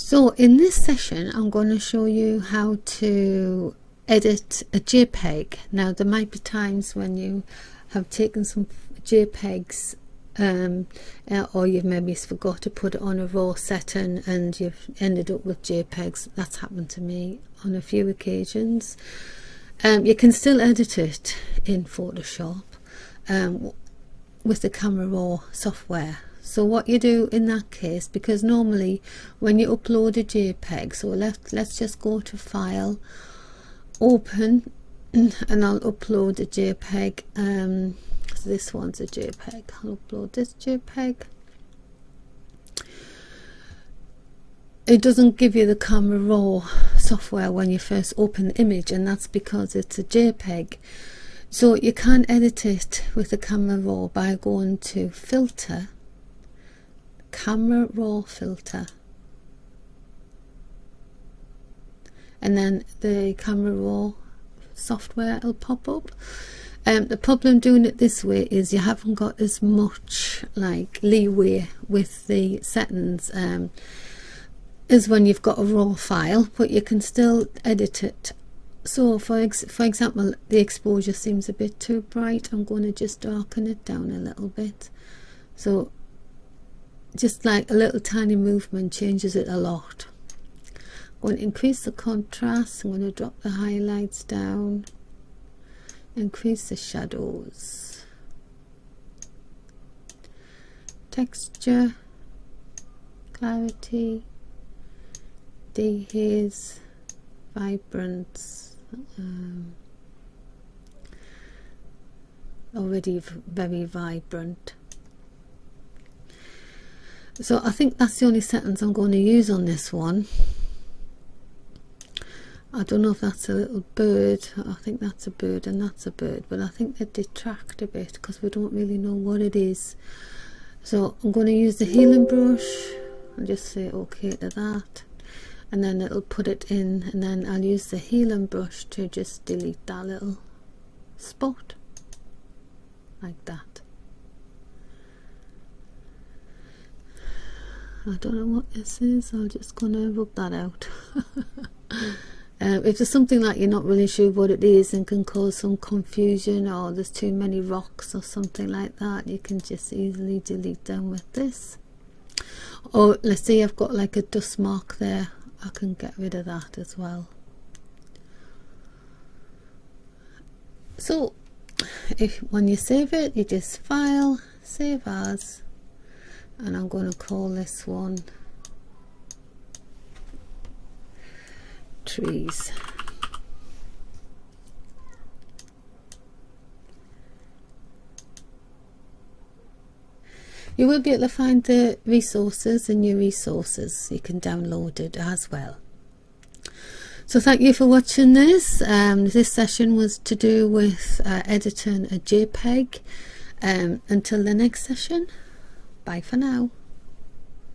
So in this session I'm going to show you how to edit a JPEG. Now there might be times when you have taken some JPEGs or you've maybe forgot to put it on a RAW setting and you've ended up with JPEGs. That's happened to me on a few occasions. You can still edit it in Photoshop with the Camera Raw software. So what you do in that case, because normally when you upload a JPEG, so let's just go to File, Open, and I'll upload a JPEG. So this one's a JPEG. I'll upload this JPEG. It doesn't give you the Camera Raw software when you first open the image, and that's because it's a JPEG. So you can edit it with the Camera Raw by going to Filter, Camera Raw Filter, and then the Camera Raw software will pop up. The problem doing it this way is you haven't got as much like leeway with the settings as when you've got a raw file, but you can still edit it. So for example, the exposure seems a bit too bright. I'm going to just darken it down a little bit. So just like a little tiny movement changes it a lot. I'm going to increase the contrast. I'm going to drop the highlights down, increase the shadows, texture, clarity, dehaze, vibrance, already very vibrant. So I think that's the only settings I'm going to use on this one. I don't know if that's a little bird. I think that's a bird and that's a bird, but I think they detract a bit because we don't really know what it is. So I'm going to use the healing brush. I'll just say OK to that, and then it'll put it in, and then I'll use the healing brush to just delete that little spot like that. I don't know what this is. I'm just gonna rub that out. If there's something like you're not really sure what it is and can cause some confusion, or there's too many rocks or something like that, you can just easily delete them with this. Or let's say I've got like a dust mark there, I can get rid of that as well. So when you save it, you just File, Save As, and I'm going to call this one Trees. You will be able to find the resources in your resources. You can download it as well. So thank you for watching this. This session was to do with editing a JPEG. Until the next session, bye for now.